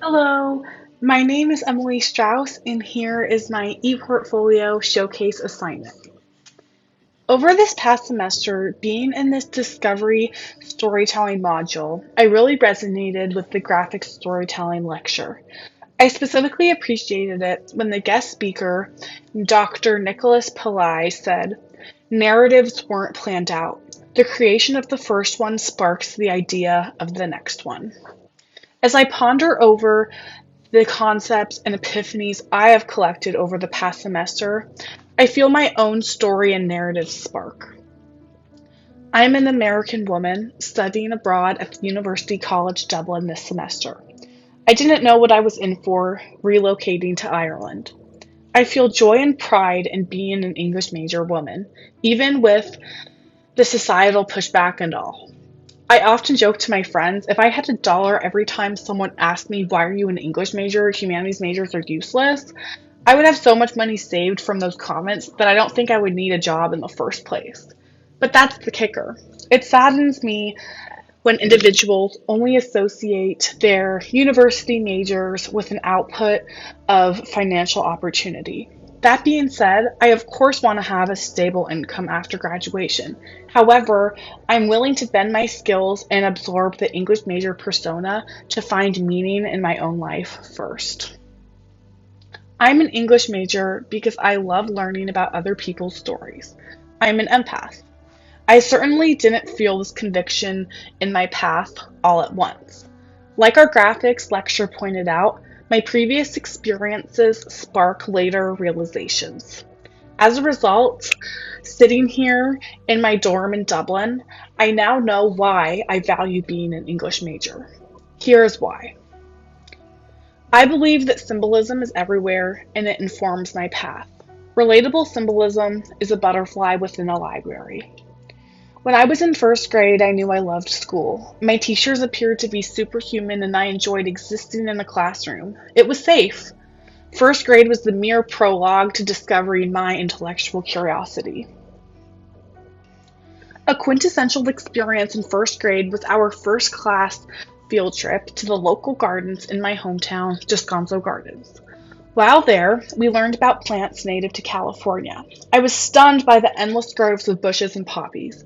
Hello, my name is Emily Strauss, and here is my ePortfolio showcase assignment. Over this past semester, being in this discovery storytelling module, I really resonated with the graphic storytelling lecture. I specifically appreciated it when the guest speaker, Dr. Nicholas Pillai, said, "Narratives weren't planned out. The creation of the first one sparks the idea of the next one." As I ponder over the concepts and epiphanies I have collected over the past semester, I feel my own story and narrative spark. I'm an American woman studying abroad at the University College Dublin this semester. I didn't know what I was in for relocating to Ireland. I feel joy and pride in being an English major woman, even with the societal pushback and all. I often joke to my friends, if I had $1 every time someone asked me, why are you an English major? Humanities majors are useless. I would have so much money saved from those comments that I don't think I would need a job in the first place. But that's the kicker. It saddens me when individuals only associate their university majors with an output of financial opportunity. That being said, I of course want to have a stable income after graduation. However, I'm willing to bend my skills and absorb the English major persona to find meaning in my own life first. I'm an English major because I love learning about other people's stories. I'm an empath. I certainly didn't feel this conviction in my path all at once. Like our graphics lecture pointed out, my previous experiences spark later realizations. As a result, sitting here in my dorm in Dublin, I now know why I value being an English major. Here's why. I believe that symbolism is everywhere and it informs my path. Relatable symbolism is a butterfly within a library. When I was in first grade, I knew I loved school. My teachers appeared to be superhuman and I enjoyed existing in the classroom. It was safe. First grade was the mere prologue to discovering my intellectual curiosity. A quintessential experience in first grade was our first class field trip to the local gardens in my hometown, Descanso Gardens. While there, we learned about plants native to California. I was stunned by the endless groves of bushes and poppies.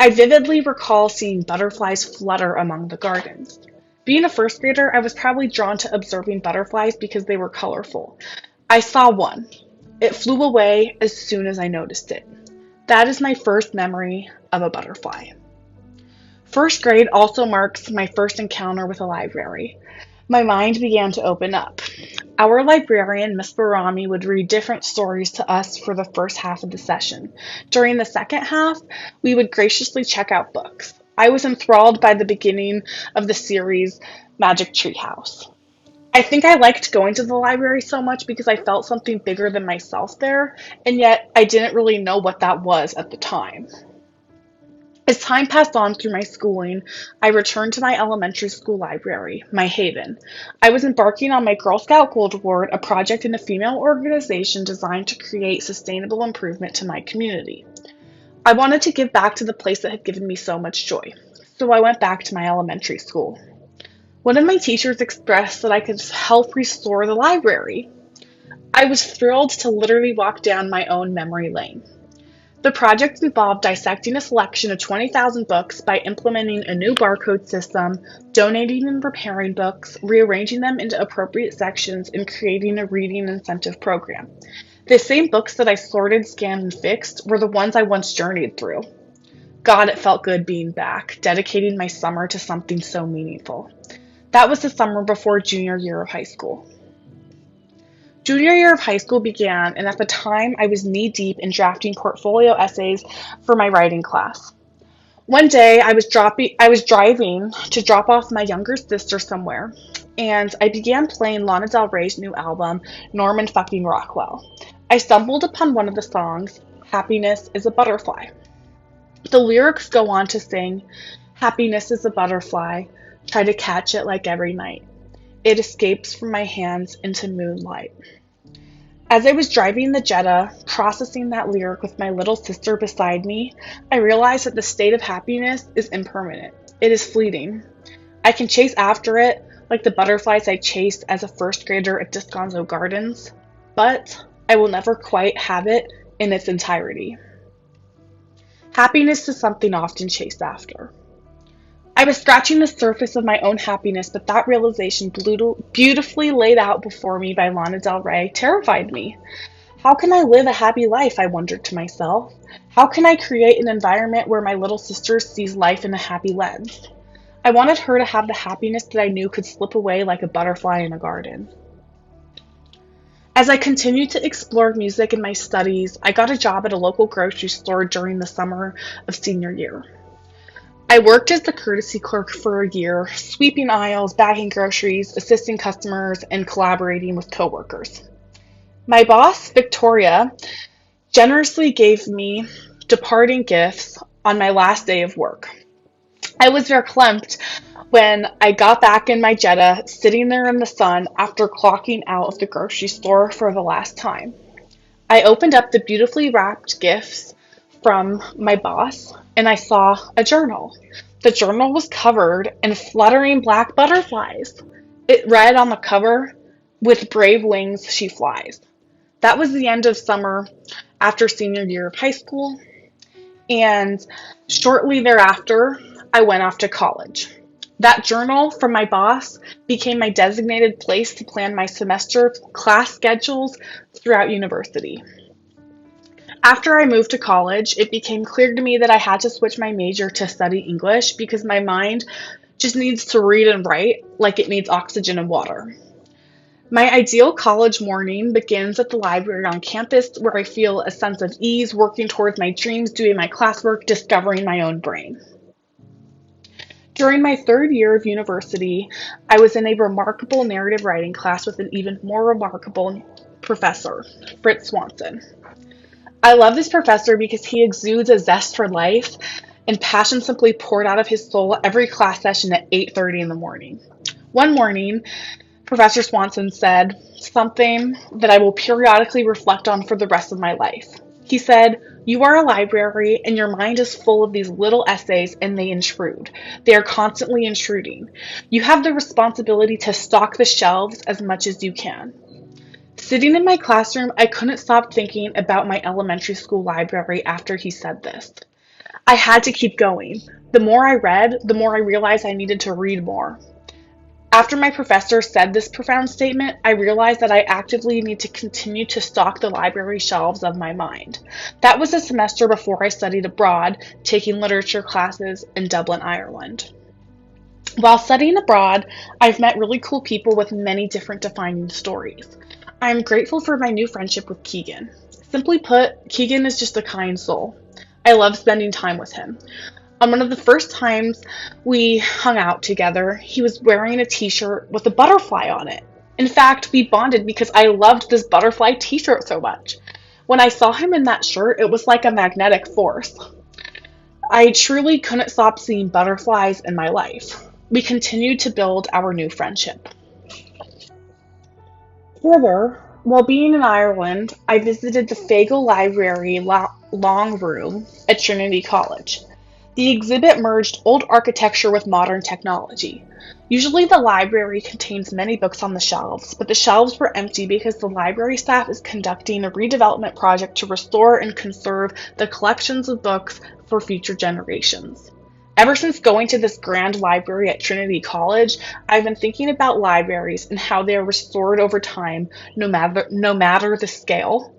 I vividly recall seeing butterflies flutter among the gardens. Being a first grader, I was probably drawn to observing butterflies because they were colorful. I saw one. It flew away as soon as I noticed it. That is my first memory of a butterfly. First grade also marks my first encounter with a library. My mind began to open up. Our librarian, Miss Barami, would read different stories to us for the first half of the session. During the second half, we would graciously check out books. I was enthralled by the beginning of the series Magic Tree House. I think I liked going to the library so much because I felt something bigger than myself there, and yet I didn't really know what that was at the time. As time passed on through my schooling, I returned to my elementary school library, my haven. I was embarking on my Girl Scout Gold Award, a project in a female organization designed to create sustainable improvement to my community. I wanted to give back to the place that had given me so much joy, so I went back to my elementary school. One of my teachers expressed that I could help restore the library. I was thrilled to literally walk down my own memory lane. The project involved dissecting a selection of 20,000 books by implementing a new barcode system, donating and repairing books, rearranging them into appropriate sections, and creating a reading incentive program. The same books that I sorted, scanned, and fixed were the ones I once journeyed through. God, it felt good being back, dedicating my summer to something so meaningful. That was the summer before junior year of high school. Junior year of high school began, and at the time I was knee-deep in drafting portfolio essays for my writing class. One day I was driving to drop off my younger sister somewhere, and I began playing Lana Del Rey's new album, Norman fucking Rockwell. I stumbled upon one of the songs, Happiness is a Butterfly. The lyrics go on to sing, "Happiness is a butterfly, try to catch it like every night. It escapes from my hands into moonlight." As I was driving the Jetta, processing that lyric with my little sister beside me, I realized that the state of happiness is impermanent. It is fleeting. I can chase after it, like the butterflies I chased as a first grader at Descanso Gardens, but I will never quite have it in its entirety. Happiness is something often chased after. I was scratching the surface of my own happiness, but that realization, beautifully laid out before me by Lana Del Rey, terrified me. How can I live a happy life? I wondered to myself. How can I create an environment where my little sister sees life in a happy lens? I wanted her to have the happiness that I knew could slip away like a butterfly in a garden. As I continued to explore music in my studies, I got a job at a local grocery store during the summer of senior year. I worked as the courtesy clerk for a year, sweeping aisles, bagging groceries, assisting customers, and collaborating with coworkers. My boss, Victoria, generously gave me departing gifts on my last day of work. I was verklempt when I got back in my Jetta, sitting there in the sun after clocking out of the grocery store for the last time. I opened up the beautifully wrapped gifts from my boss, and I saw a journal. The journal was covered in fluttering black butterflies. It read on the cover, "With brave wings she flies." That was the end of summer after senior year of high school, and shortly thereafter, I went off to college. That journal from my boss became my designated place to plan my semester class schedules throughout university. After I moved to college, it became clear to me that I had to switch my major to study English because my mind just needs to read and write like it needs oxygen and water. My ideal college morning begins at the library on campus where I feel a sense of ease, working towards my dreams, doing my classwork, discovering my own brain. During my third year of university, I was in a remarkable narrative writing class with an even more remarkable professor, Fritz Swanson. I love this professor because he exudes a zest for life and passion simply poured out of his soul every class session at 8:30 in the morning. One morning, Professor Swanson said something that I will periodically reflect on for the rest of my life. He said, "You are a library and your mind is full of these little essays and they intrude. They are constantly intruding. You have the responsibility to stock the shelves as much as you can." Sitting in my classroom, I couldn't stop thinking about my elementary school library after he said this. I had to keep going. The more I read, the more I realized I needed to read more. After my professor said this profound statement, I realized that I actively need to continue to stock the library shelves of my mind. That was a semester before I studied abroad, taking literature classes in Dublin, Ireland. While studying abroad, I've met really cool people with many different defining stories. I'm grateful for my new friendship with Keegan. Simply put, Keegan is just a kind soul. I love spending time with him. On one of the first times we hung out together, he was wearing a t-shirt with a butterfly on it. In fact, we bonded because I loved this butterfly t-shirt so much. When I saw him in that shirt, it was like a magnetic force. I truly couldn't stop seeing butterflies in my life. We continued to build our new friendship. Further, while being in Ireland, I visited the Fagel Library Long Room at Trinity College. The exhibit merged old architecture with modern technology. Usually the library contains many books on the shelves, but the shelves were empty because the library staff is conducting a redevelopment project to restore and conserve the collections of books for future generations. Ever since going to this grand library at Trinity College, I've been thinking about libraries and how they are restored over time, no matter the scale.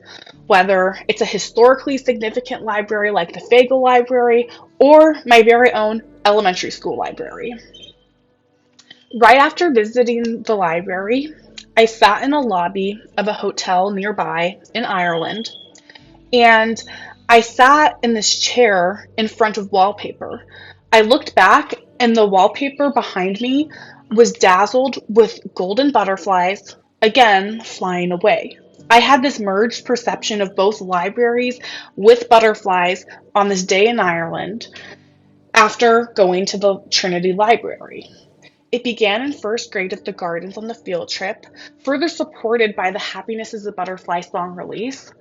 Whether it's a historically significant library like the Fagel Library or my very own elementary school library. Right after visiting the library, I sat in a lobby of a hotel nearby in Ireland, and I sat in this chair in front of wallpaper. I looked back, and the wallpaper behind me was dazzled with golden butterflies, again flying away. I had this merged perception of both libraries with butterflies on this day in Ireland after going to the Trinity Library. It began in first grade at the gardens on the field trip, further supported by the Happiness is a Butterfly song release,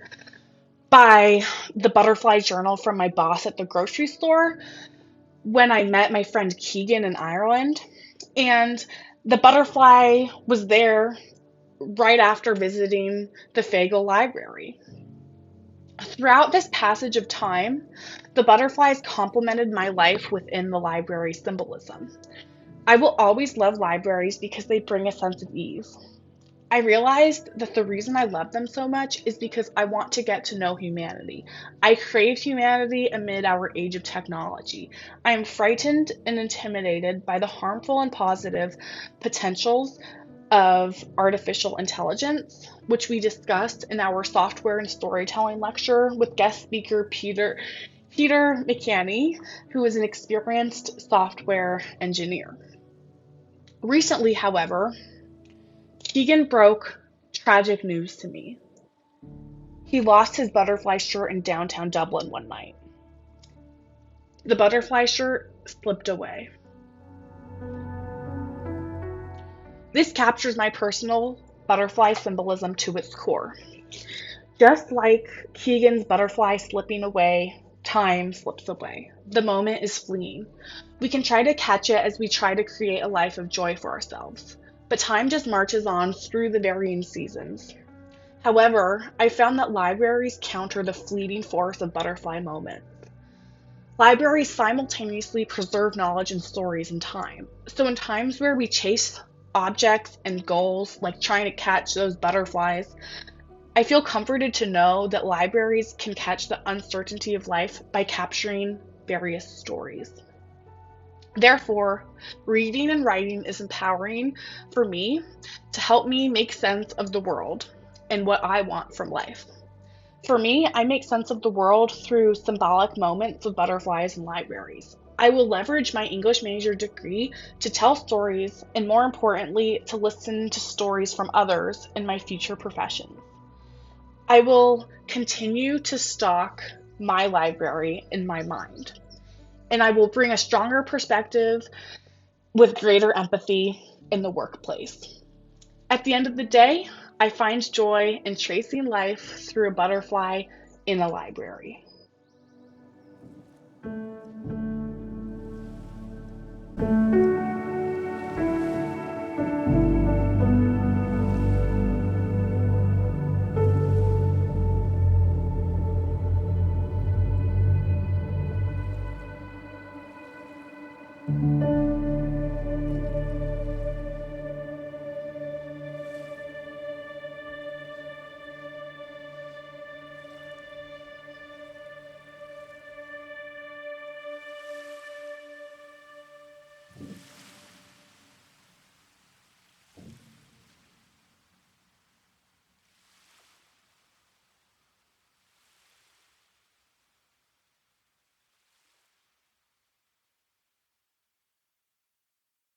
by the butterfly journal from my boss at the grocery store, when I met my friend Keegan in Ireland, and The butterfly was there right after visiting the Fagel Library. Throughout this passage of time, the butterflies complemented my life within the library symbolism. I will always love libraries because they bring a sense of ease. I realized that the reason I love them so much is because I want to get to know humanity. I crave humanity amid our age of technology. I am frightened and intimidated by the harmful and positive potentials of artificial intelligence, which we discussed in our software and storytelling lecture with guest speaker Peter McCanny, who is an experienced software engineer. Recently, however, Keegan broke tragic news to me. He lost his butterfly shirt in downtown Dublin one night. The butterfly shirt slipped away. This captures my personal butterfly symbolism to its core. Just like Keegan's butterfly slipping away, time slips away. The moment is fleeting. We can try to catch it as we try to create a life of joy for ourselves, but time just marches on through the varying seasons. However, I found that libraries counter the fleeting force of butterfly moments. Libraries simultaneously preserve knowledge and stories in time. So, in times where we chase objects and goals, like trying to catch those butterflies, I feel comforted to know that libraries can catch the uncertainty of life by capturing various stories. Therefore, reading and writing is empowering for me to help me make sense of the world and what I want from life. For me, I make sense of the world through symbolic moments of butterflies and libraries. I will leverage my English major degree to tell stories and, more importantly, to listen to stories from others in my future professions. I will continue to stock my library in my mind, and I will bring a stronger perspective with greater empathy in the workplace. At the end of the day, I find joy in tracing life through a butterfly in a library.